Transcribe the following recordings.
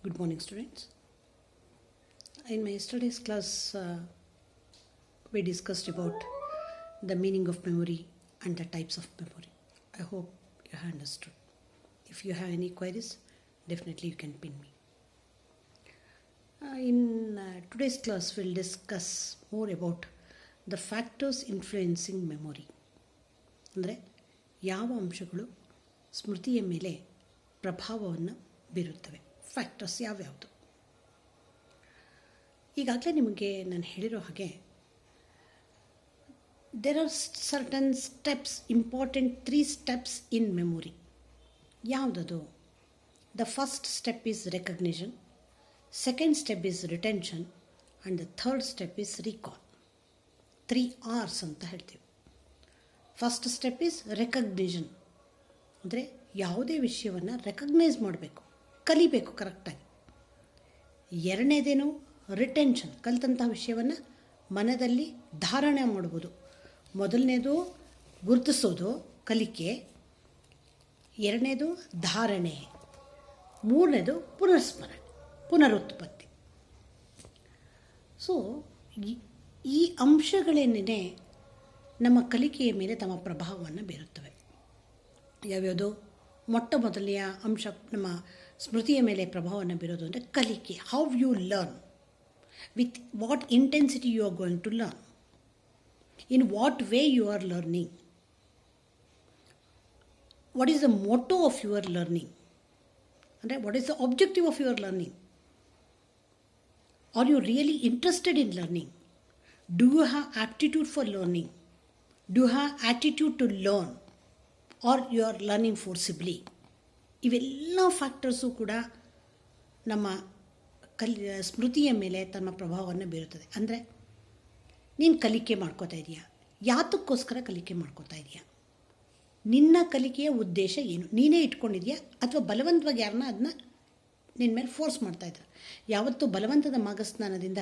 Good morning, students. In my yesterday's class, we discussed about the meaning of memory and the types of memory. I hope you have understood. If you have any queries, definitely you can pin me. In today's class, we'll discuss more about the factors influencing memory. ಅಂದರೆ ಯಾವ ಅಂಶಗಳು ಸ್ಮೃತಿಯ ಮೇಲೆ ಪ್ರಭಾವವನ್ನು ಬೀರುತ್ತವೆ, factors ಯಾವ್ಯಾವುದು. ಈಗಾಗಲೇ ನಿಮಗೆ ನಾನು ಹೇಳಿರೋ ಹಾಗೆ there are certain steps, important 3 steps in memory. ಯಾವುದದು? The first step is recognition, second step is retention and the third step is recall. 3 R's ಅಂತ ಹೇಳ್ತೀವಿ. ಫಸ್ಟ್ ಸ್ಟೆಪ್ ಈಸ್ ರೆಕಗ್ನಿಷನ್, ಅಂದರೆ ಯಾವುದೇ ವಿಷಯವನ್ನು ರೆಕಗ್ನೈಸ್ ಮಾಡಬೇಕು, ಕಲಿಬೇಕು ಕರೆಕ್ಟಾಗಿ. ಎರಡನೇದೇನು? ರಿಟೆನ್ಷನ್, ಕಲಿತಂಥ ವಿಷಯವನ್ನು ಮನದಲ್ಲಿ ಧಾರಣೆ ಮಾಡ್ಬೋದು. ಮೊದಲನೇದು ಗುರುತಿಸೋದು ಕಲಿಕೆ, ಎರಡನೇದು ಧಾರಣೆ, ಮೂರನೇದು ಪುನರ್ಸ್ಮರಣೆ, ಪುನರುತ್ಪತ್ತಿ. ಸೊ ಈ ಅಂಶಗಳೇನೇ ನಮ್ಮ ಕಲಿಕೆಯ ಮೇಲೆ ತಮ್ಮ ಪ್ರಭಾವವನ್ನು ಬೀರುತ್ತವೆ. ಯಾವ್ಯಾವುದು? ಮೊಟ್ಟ ಮೊದಲನೆಯ ಅಂಶ ನಮ್ಮ ಸ್ಮೃತಿಯ ಮೇಲೆ ಪ್ರಭಾವವನ್ನು ಬೀರೋದು ಅಂದರೆ ಕಲಿಕೆ. How you learn, with what intensity you are going to learn, in what way you are learning, what is the motto of your learning, ಅಂದರೆ what is the objective of your learning. Are you really interested in learning? Do you have aptitude for learning? Do you have attitude to learn? Or you are learning forcibly? ಇವೆಲ್ಲ factors ಕೂಡ ನಮ್ಮ ಸ್ಮೃತಿಯ ಮೇಲೆ ತಮ್ಮ ಪ್ರಭಾವವನ್ನು ಬೀರುತ್ತದೆ. ಅಂದರೆ ನೀನು ಕಲಿಕೆ ಮಾಡ್ಕೋತಾ ಇದೆಯಾ? ಯಾತಕ್ಕೋಸ್ಕರ ಕಲಿಕೆ ಮಾಡ್ಕೋತಾ ಇದೆಯಾ? ನಿನ್ನ ಕಲಿಕೆಯ ಉದ್ದೇಶ ಏನು? ನೀನೇ ಇಟ್ಕೊಂಡಿದೆಯಾ ಅಥವಾ ಬಲವಂತವಾಗಿ ಯಾರನ್ನ ಅದನ್ನ ನಿನ್ನ ಮೇಲೆ ಫೋರ್ಸ್ ಮಾಡ್ತಾಯಿದ್ದಾರೆ? ಯಾವತ್ತೂ ಬಲವಂತದ ಮಾರ್ಗಸ್ನಾನದಿಂದ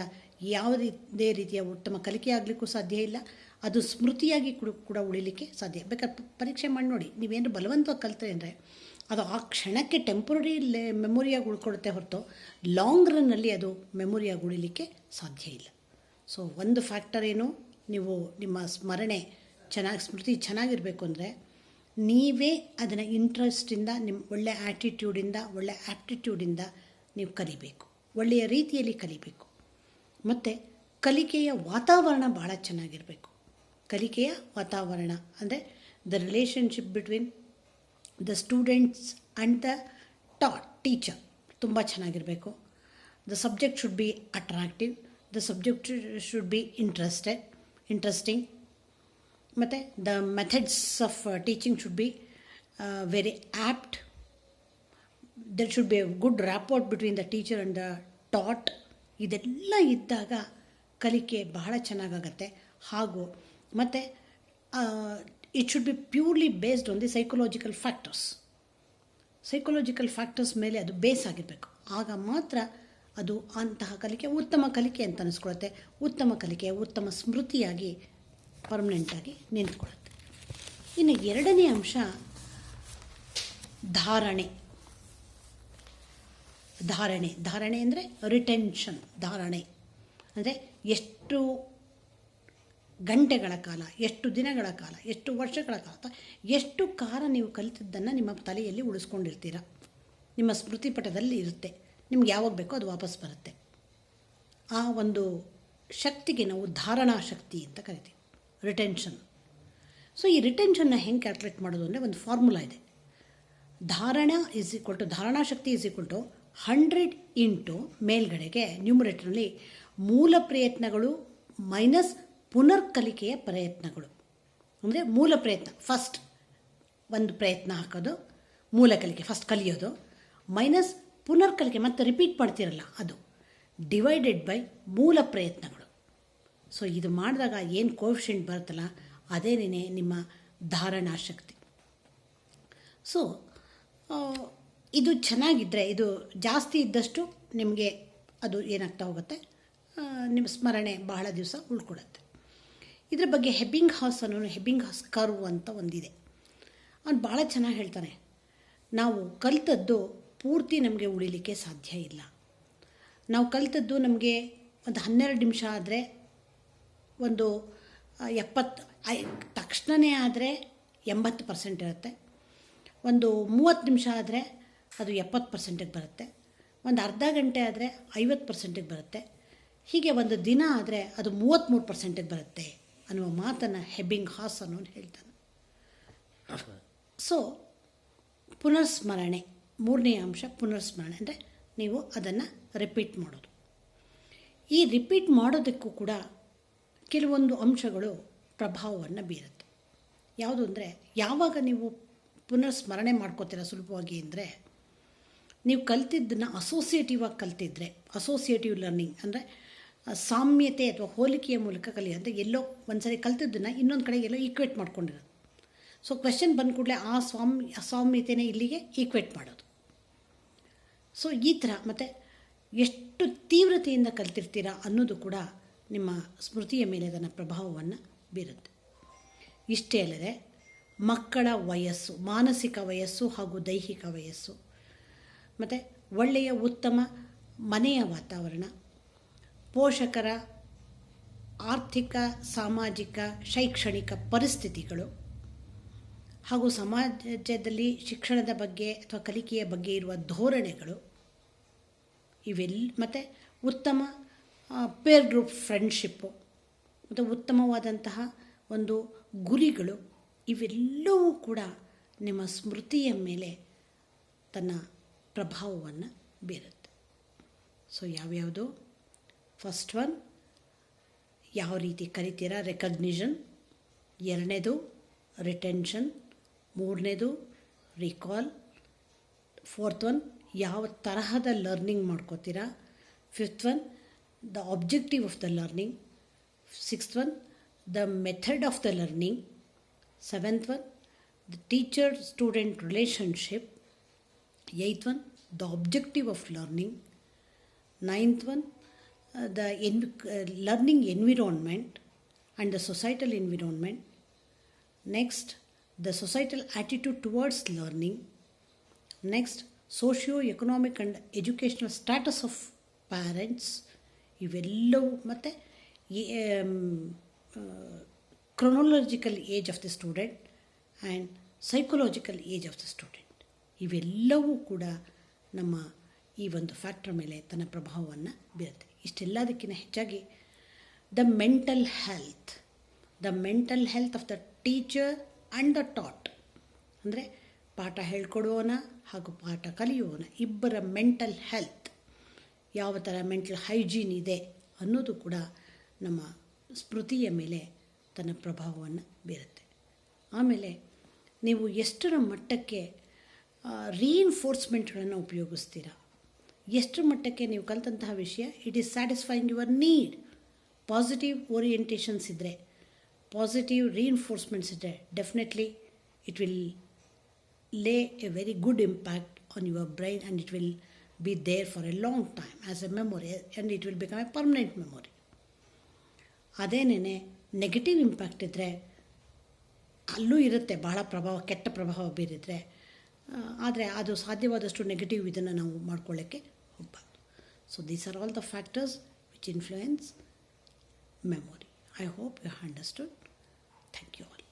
ಯಾವುದೇ ರೀತಿಯ ಉತ್ತಮ ಕಲಿಕೆ ಆಗಲಿಕ್ಕೂ ಸಾಧ್ಯ ಇಲ್ಲ. ಅದು ಸ್ಮೃತಿಯಾಗಿ ಕೂಡ ಉಳಿಲಿಕ್ಕೆ ಸಾಧ್ಯ. ಬೇಕಾದ್ರೆ ಪರೀಕ್ಷೆ ಮಾಡಿ ನೋಡಿ, ನೀವೇನು ಬಲವಂತವಾಗಿ ಕಲಿತ್ರೆ ಅಂದರೆ ಅದು ಆ ಕ್ಷಣಕ್ಕೆ ಟೆಂಪ್ರರಿ ಮೆಮೊರಿಯಾಗಿ ಉಳ್ಕೊಳುತ್ತೆ ಹೊರತು ಲಾಂಗ್ ರನ್ನಲ್ಲಿ ಅದು ಮೆಮೊರಿಯಾಗಿ ಉಳಿಲಿಕ್ಕೆ ಸಾಧ್ಯ ಇಲ್ಲ. ಸೊ ಒಂದು ಫ್ಯಾಕ್ಟರ್ ಏನು? ನೀವು ನಿಮ್ಮ ಸ್ಮರಣೆ ಸ್ಮೃತಿ ಚೆನ್ನಾಗಿರಬೇಕು ಅಂದರೆ ನೀವೇ ಅದನ್ನು ಇಂಟ್ರೆಸ್ಟಿಂದ, ನಿಮ್ಮ ಒಳ್ಳೆಯ ಆ್ಯಟಿಟ್ಯೂಡಿಂದ, ಒಳ್ಳೆಯ ಆ್ಯಪ್ಟಿಟ್ಯೂಡಿಂದ ನೀವು ಕಲಿಬೇಕು, ಒಳ್ಳೆಯ ರೀತಿಯಲ್ಲಿ ಕಲಿಬೇಕು. ಮತ್ತು ಕಲಿಕೆಯ ವಾತಾವರಣ ಭಾಳ ಚೆನ್ನಾಗಿರಬೇಕು. ಕಲಿಕೆಯ ವಾತಾವರಣ ಅಂದರೆ the relationship between the students and the teacher ತುಂಬ ಚೆನ್ನಾಗಿರಬೇಕು. The subject should be attractive, the subject should be interesting. ಮತ್ತು the methods of teaching should be very apt. There should be a good rapport between the teacher and the taught. ಇದೆಲ್ಲ ಇದ್ದಾಗ ಕಲಿಕೆ ಬಹಳ ಚೆನ್ನಾಗಾಗತ್ತೆ. ಹಾಗೂ ಮತ್ತು it should be purely based on the psychological factors ಮೇಲೆ ಅದು ಬೇಸ್ ಆಗಿರಬೇಕು. ಆಗ ಮಾತ್ರ ಅದು ಅಂತಹ ಕಲಿಕೆ ಉತ್ತಮ ಕಲಿಕೆ ಅಂತ ಅನಿಸ್ಕೊಳುತ್ತೆ. ಉತ್ತಮ ಕಲಿಕೆ ಉತ್ತಮ ಸ್ಮೃತಿಯಾಗಿ ಪರ್ಮನೆಂಟಾಗಿ ನಿಂತ್ಕೊಳ್ಳುತ್ತೆ. ಇನ್ನು ಎರಡನೇ ಅಂಶ ಧಾರಣೆ ಅಂದರೆ ರಿಟೆನ್ಷನ್. ಧಾರಣೆ ಅಂದರೆ ಎಷ್ಟು ಗಂಟೆಗಳ ಕಾಲ, ಎಷ್ಟು ದಿನಗಳ ಕಾಲ, ಎಷ್ಟು ವರ್ಷಗಳ ಕಾಲ, ಅಥವಾ ಎಷ್ಟು ಕಾಲ ನೀವು ಕಲಿತದ್ದನ್ನು ನಿಮ್ಮ ತಲೆಯಲ್ಲಿ ಉಳಿಸ್ಕೊಂಡಿರ್ತೀರ, ನಿಮ್ಮ ಸ್ಮೃತಿ ಪಟದಲ್ಲಿ ಇರುತ್ತೆ. ನಿಮ್ಗೆ ಯಾವಾಗ ಬೇಕೋ ಅದು ವಾಪಸ್ ಬರುತ್ತೆ. ಆ ಒಂದು ಶಕ್ತಿಗೆ ನಾವು ಧಾರಣಾ ಶಕ್ತಿ ಅಂತ ಕರಿತೀವಿ, ರಿಟೆನ್ಷನ್. ಸೊ ಈ ರಿಟೆನ್ಷನ್ನ ಹೆಂಗೆ ಕ್ಯಾಲ್ಕುಲೇಟ್ ಮಾಡೋದು ಅಂದರೆ ಒಂದು ಫಾರ್ಮುಲಾ ಇದೆ. ಧಾರಣಾ ಶಕ್ತಿ ಈಸ್ ಈಕ್ವಲ್ ಟು 100 ಇಂಟು ಮೇಲ್ಗಡೆಗೆ ನ್ಯೂಮರೇಟರ್ನಲ್ಲಿ ಮೂಲ ಪ್ರಯತ್ನಗಳು ಮೈನಸ್ ಪುನರ್ಕಲಿಕೆಯ ಪ್ರಯತ್ನಗಳು. ಅಂದರೆ ಮೂಲ ಪ್ರಯತ್ನ, ಫಸ್ಟ್ ಒಂದು ಪ್ರಯತ್ನ ಹಾಕೋದು, ಮೂಲ ಕಲಿಕೆ ಫಸ್ಟ್ ಕಲಿಯೋದು, ಮೈನಸ್ ಪುನರ್ಕಲಿಕೆ ಮತ್ತೆ ರಿಪೀಟ್ ಮಾಡ್ತಿರಲ್ಲ ಅದು, ಡಿವೈಡೆಡ್ ಬೈ ಮೂಲ ಪ್ರಯತ್ನಗಳು. ಸೊ ಇದು ಮಾಡಿದಾಗ ಏನು ಕೋಎಫಿಷಿಯೆಂಟ್ ಬರುತ್ತಲ್ಲ ಅದೇನೇ ನಿಮ್ಮ ಧಾರಣಾ ಶಕ್ತಿ. ಸೊ ಇದು ಚೆನ್ನಾಗಿದ್ದರೆ, ಇದು ಜಾಸ್ತಿ ಇದ್ದಷ್ಟು ನಿಮಗೆ ಅದು ಏನಾಗ್ತಾ ಹೋಗುತ್ತೆ, ನಿಮ್ಮ ಸ್ಮರಣೆ ಬಹಳ ದಿವಸ ಉಳ್ಕೊಳುತ್ತೆ. ಇದರ ಬಗ್ಗೆ ಹೆಬ್ಬಿಂಗ್ಹಾಸ್ ಕರ್ವ್ ಅಂತ ಒಂದಿದೆ. ಅವ್ನು ಭಾಳ ಚೆನ್ನಾಗಿ ಹೇಳ್ತಾನೆ, ನಾವು ಕಲಿತದ್ದು ಪೂರ್ತಿ ನಮಗೆ ಉಳಿಲಿಕ್ಕೆ ಸಾಧ್ಯ ಇಲ್ಲ. ನಾವು ಕಲಿತದ್ದು ನಮಗೆ ಒಂದು 12 ನಿಮಿಷ ಆದರೆ ಒಂದು 70 ತಕ್ಷಣವೇ ಆದರೆ 80% ಇರುತ್ತೆ. ಒಂದು 30 ನಿಮಿಷ ಆದರೆ ಅದು 70%ಗೆ ಬರುತ್ತೆ. ಒಂದು ಅರ್ಧ ಗಂಟೆ ಆದರೆ 50%ಗೆ ಬರುತ್ತೆ. ಹೀಗೆ ಒಂದು ದಿನ ಆದರೆ ಅದು 33%ಗೆ ಬರುತ್ತೆ ಅನ್ನುವ ಮಾತನ್ನು ಎಬ್ಬಿಂಗ್ಹಾಸ್ ಅನ್ನೋನು ಹೇಳ್ತಾನೆ. ಸೊ ಪುನರ್ಸ್ಮರಣೆ, ಮೂರನೇ ಅಂಶ ಪುನರ್ಸ್ಮರಣೆ ಅಂದರೆ ನೀವು ಅದನ್ನು ರಿಪೀಟ್ ಮಾಡೋದು. ಈ ರಿಪೀಟ್ ಮಾಡೋದಕ್ಕೂ ಕೂಡ ಕೆಲವೊಂದು ಅಂಶಗಳು ಪ್ರಭಾವವನ್ನು ಬೀರುತ್ತೆ. ಯಾವುದು ಅಂದರೆ, ಯಾವಾಗ ನೀವು ಪುನರ್ಸ್ಮರಣೆ ಮಾಡ್ಕೋತೀರ ಸುಲಭವಾಗಿ ಅಂದರೆ, ನೀವು ಕಲ್ತಿದ್ದನ್ನು ಅಸೋಸಿಯೇಟಿವ್ ಆಗಿ ಕಲ್ತಿದ್ರೆ, ಅಸೋಸಿಯೇಟಿವ್ ಲರ್ನಿಂಗ್ ಅಂದರೆ ಸಾಮ್ಯತೆ ಅಥವಾ ಹೋಲಿಕೆಯ ಮೂಲಕ ಕಲಿಯೋದು. ಎಲ್ಲೋ ಒಂದು ಸರಿ ಕಲ್ತಿದ್ದನ್ನು ಇನ್ನೊಂದು ಕಡೆ ಎಲ್ಲೋ ಈಕ್ವೇಟ್ ಮಾಡ್ಕೊಂಡಿರೋದು. ಸೊ ಕ್ವೆಶ್ಚನ್ ಬಂದ ಕೂಡಲೇ ಆ ಅಸಾಮ್ಯತೆನೇ ಇಲ್ಲಿಗೆ ಈಕ್ವೇಟ್ ಮಾಡೋದು. ಸೊ ಈ ಥರ ಮತ್ತು ಎಷ್ಟು ತೀವ್ರತೆಯಿಂದ ಕಲ್ತಿರ್ತೀರ ಅನ್ನೋದು ಕೂಡ ನಿಮ್ಮ ಸ್ಮೃತಿಯ ಮೇಲೆ ಅದನ್ನು ಪ್ರಭಾವವನ್ನು ಬೀರುತ್ತೆ. ಇಷ್ಟೇ ಅಲ್ಲದೆ ಮಕ್ಕಳ ವಯಸ್ಸು, ಮಾನಸಿಕ ವಯಸ್ಸು ಹಾಗೂ ದೈಹಿಕ ವಯಸ್ಸು, ಮತ್ತು ಒಳ್ಳೆಯ ಉತ್ತಮ ಮನೆಯ ವಾತಾವರಣ, ಪೋಷಕರ ಆರ್ಥಿಕ, ಸಾಮಾಜಿಕ, ಶೈಕ್ಷಣಿಕ ಪರಿಸ್ಥಿತಿಗಳು ಹಾಗೂ ಸಮಾಜದಲ್ಲಿ ಶಿಕ್ಷಣದ ಬಗ್ಗೆ ಅಥವಾ ಕಲಿಕೆಯ ಬಗ್ಗೆ ಇರುವ ಧೋರಣೆಗಳು, ಮತ್ತು ಉತ್ತಮ ಪೇರ್ ಗ್ರೂಪ್ ಫ್ರೆಂಡ್ಶಿಪ್ಪು ಮತ್ತು ಉತ್ತಮವಾದಂತಹ ಒಂದು ಗುರಿಗಳು, ಇವೆಲ್ಲವೂ ಕೂಡ ನಿಮ್ಮ ಸ್ಮೃತಿಯ ಮೇಲೆ ತನ್ನ ಪ್ರಭಾವವನ್ನು ಬೀರುತ್ತೆ. ಸೊ ಯಾವ್ಯಾವುದು? ಫಸ್ಟ್ ಒನ್, ಯಾವ ರೀತಿ ಕಲಿತೀರಾ, ರೆಕಗ್ನಿಷನ್. ಎರಡನೇದು ರಿಟೆನ್ಷನ್. ಮೂರನೇದು ರಿಕಾಲ್. ಫೋರ್ತ್ ಒನ್, ಯಾವ ತರಹದ ಲರ್ನಿಂಗ್ ಮಾಡ್ಕೋತೀರಾ. Fifth one, the objective of the learning. Sixth one, the method of the learning. Seventh one, the teacher student relationship. Eighth one, the objective of learning. Ninth one, the learning environment and the societal environment. Next, the societal attitude towards learning. Next, socio-economic and educational status of parents. ಇವೆಲ್ಲವೂ ಮತ್ತು chronological age of the student and psychological age of the student. ಇವೆಲ್ಲವೂ ಕೂಡ ನಮ್ಮ ಈ ಒಂದು factor ಮೇಲೆ ತನ್ನ ಪ್ರಭಾವವನ್ನು ಬೀರುತ್ತೆ. ಇಷ್ಟೆಲ್ಲದಕ್ಕಿಂತ ಹೆಚ್ಚಾಗಿ the mental health of the teacher and the taught, ಅಂದರೆ ಪಾಠ ಹೇಳ್ಕೊಡುವವನ ಹಾಗೂ ಪಾಠ ಕಲಿಯುವವನ ಇಬ್ಬರ ಮೆಂಟಲ್ ಹೆಲ್ತ್, ಯಾವ ಥರ ಮೆಂಟಲ್ ಹೈಜೀನ್ ಇದೆ ಅನ್ನೋದು ಕೂಡ ನಮ್ಮ ಸ್ಮೃತಿಯ ಮೇಲೆ ತನ್ನ ಪ್ರಭಾವವನ್ನು ಬೀರುತ್ತೆ. ಆಮೇಲೆ ನೀವು ಎಷ್ಟರ ಮಟ್ಟಕ್ಕೆ ರೀಇನ್ಫೋರ್ಸ್ಮೆಂಟ್ಗಳನ್ನು ಉಪಯೋಗಿಸ್ತೀರ, ಎಷ್ಟರ ಮಟ್ಟಕ್ಕೆ ನೀವು ಕಲಿತಂತಹ ವಿಷಯ it is satisfying your need. Positive orientations ಇದ್ದರೆ, ಪಾಸಿಟಿವ್ ರೀಇನ್ಫೋರ್ಸ್ಮೆಂಟ್ಸ್ ಇದ್ದರೆ, definitely it will lay a very good impact on your brain and it will be there for a long time as a memory and it will become a permanent memory. ಅದೇನೇ negative impact ಇದ್ದರೆ ಅಲ್ಲೂ ಇರುತ್ತೆ, ಬಹಳ ಕೆಟ್ಟ ಪ್ರಭಾವ ಬೀರಿದರೆ. ಆದರೆ ಅದು ಸಾಧ್ಯವಾದಷ್ಟು ನೆಗೆಟಿವ್ ಇದನ್ನು ನಾವು ಮಾಡ್ಕೊಳ್ಳೋಕ್ಕೆ ಹೋಗಬಾರ್ದು. So these are all the factors which influence memory. I hope you have understood. Thank you all.